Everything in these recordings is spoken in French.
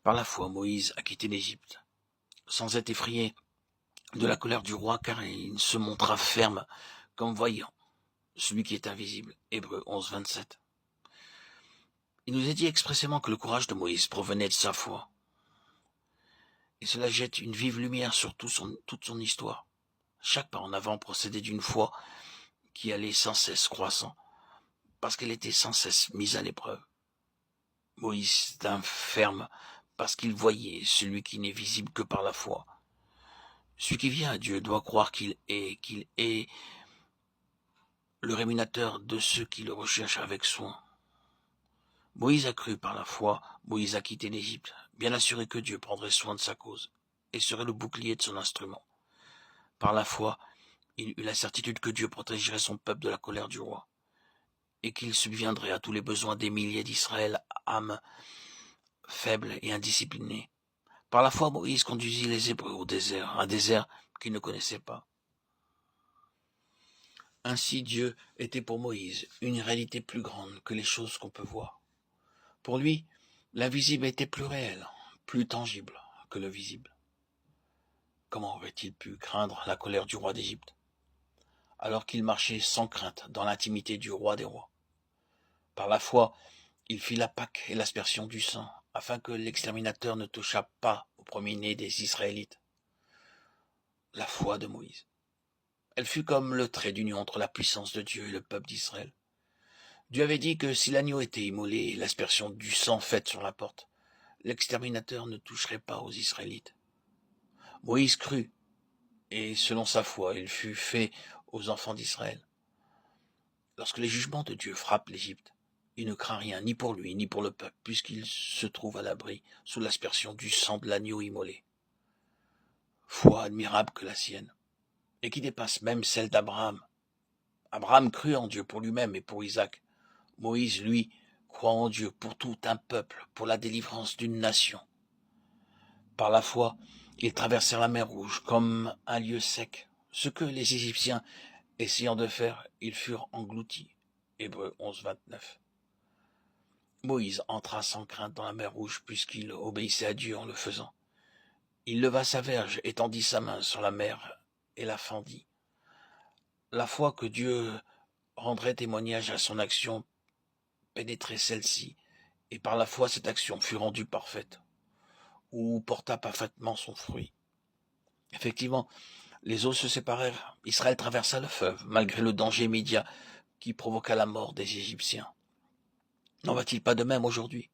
Par la foi, Moïse a quitté l'Égypte, sans être effrayé de la colère du roi, car il se montra ferme, comme voyant celui qui est invisible. Hébreux 11, 27. Il nous est dit expressément que le courage de Moïse provenait de sa foi. Et cela jette une vive lumière sur toute son histoire. Chaque pas en avant procédait d'une foi qui allait sans cesse croissant, parce qu'elle était sans cesse mise à l'épreuve. Moïse tint ferme parce qu'il voyait celui qui n'est visible que par la foi. Celui qui vient à Dieu doit croire qu'il est le rémunérateur de ceux qui le recherchent avec soin. Moïse a cru par la foi, Moïse a quitté l'Égypte, bien assuré que Dieu prendrait soin de sa cause et serait le bouclier de son instrument. Par la foi, il eut la certitude que Dieu protégerait son peuple de la colère du roi et qu'il subviendrait à tous les besoins des milliers d'Israël, âmes faibles et indisciplinées. Par la foi, Moïse conduisit les Hébreux au désert, un désert qu'ils ne connaissaient pas. Ainsi Dieu était pour Moïse une réalité plus grande que les choses qu'on peut voir. Pour lui, l'invisible était plus réel, plus tangible que le visible. Comment aurait-il pu craindre la colère du roi d'Égypte, alors qu'il marchait sans crainte dans l'intimité du roi des rois? Par la foi, il fit la Pâque et l'aspersion du sang, afin que l'exterminateur ne touchât pas au premier-né des Israélites. La foi de Moïse. Elle fut comme le trait d'union entre la puissance de Dieu et le peuple d'Israël. Dieu avait dit que si l'agneau était immolé et l'aspersion du sang faite sur la porte, l'exterminateur ne toucherait pas aux Israélites. Moïse crut, et selon sa foi, il fut fait aux enfants d'Israël. Lorsque les jugements de Dieu frappent l'Égypte, il ne craint rien, ni pour lui, ni pour le peuple, puisqu'il se trouve à l'abri sous l'aspersion du sang de l'agneau immolé. Foi admirable que la sienne, et qui dépasse même celle d'Abraham. Abraham crut en Dieu pour lui-même et pour Isaac. Moïse, lui, croit en Dieu pour tout un peuple, pour la délivrance d'une nation. Par la foi, ils traversèrent la mer Rouge comme un lieu sec. Ce que les Égyptiens, essayant de faire, ils furent engloutis. Hébreux 11, 29. Moïse entra sans crainte dans la mer Rouge puisqu'il obéissait à Dieu en le faisant. Il leva sa verge, étendit sa main sur la mer et la fendit. La foi que Dieu rendrait témoignage à son action pénétrait celle-ci, et par la foi cette action fut rendue parfaite, ou porta parfaitement son fruit. Effectivement, les eaux se séparèrent, Israël traversa le fleuve, malgré le danger immédiat qui provoqua la mort des Égyptiens. N'en va-t-il pas de même aujourd'hui?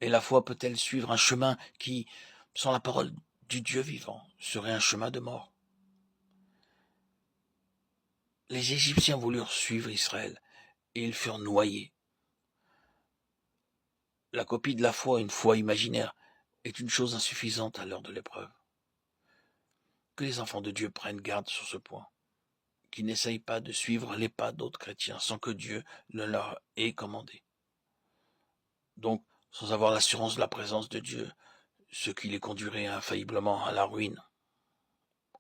Et la foi peut-elle suivre un chemin qui, sans la parole du Dieu vivant, serait un chemin de mort? Les Égyptiens voulurent suivre Israël, et ils furent noyés. La copie de la foi, une foi imaginaire, est une chose insuffisante à l'heure de l'épreuve. Que les enfants de Dieu prennent garde sur ce point, qu'ils n'essayent pas de suivre les pas d'autres chrétiens sans que Dieu ne leur ait commandé. Donc, sans avoir l'assurance de la présence de Dieu, ce qui les conduirait infailliblement à la ruine.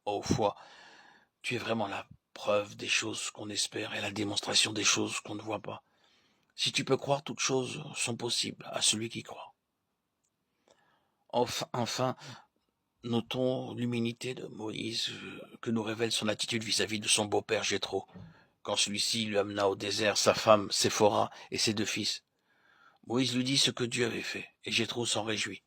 Ô foi, tu es vraiment la preuve des choses qu'on espère et la démonstration des choses qu'on ne voit pas. Si tu peux croire, toutes choses sont possibles à celui qui croit. Enfin, notons l'humilité de Moïse que nous révèle son attitude vis-à-vis de son beau-père Jéthro, quand celui-ci lui amena au désert sa femme Séphora et ses 2 fils. Moïse lui dit ce que Dieu avait fait, et Jéthro s'en réjouit.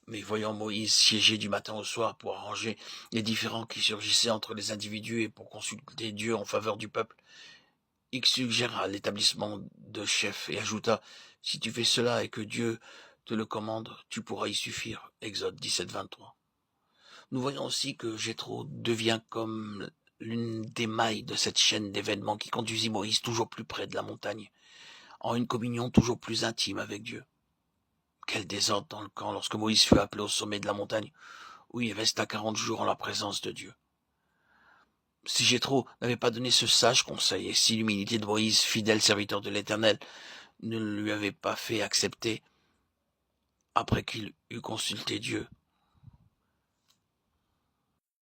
Mais voyant Moïse siéger du matin au soir pour arranger les différends qui surgissaient entre les individus et pour consulter Dieu en faveur du peuple, il suggéra l'établissement de chefs et ajouta « Si tu fais cela et que Dieu te le commande, tu pourras y suffire. » Exode 17, 23. Nous voyons aussi que Jéthro devient comme l'une des mailles de cette chaîne d'événements qui conduisit Moïse toujours plus près de la montagne, en une communion toujours plus intime avec Dieu. Quel désordre dans le camp lorsque Moïse fut appelé au sommet de la montagne, où il resta 40 jours en la présence de Dieu. Si Jéthro n'avait pas donné ce sage conseil, et si l'humilité de Moïse, fidèle serviteur de l'Éternel, ne lui avait pas fait accepter, après qu'il eut consulté Dieu,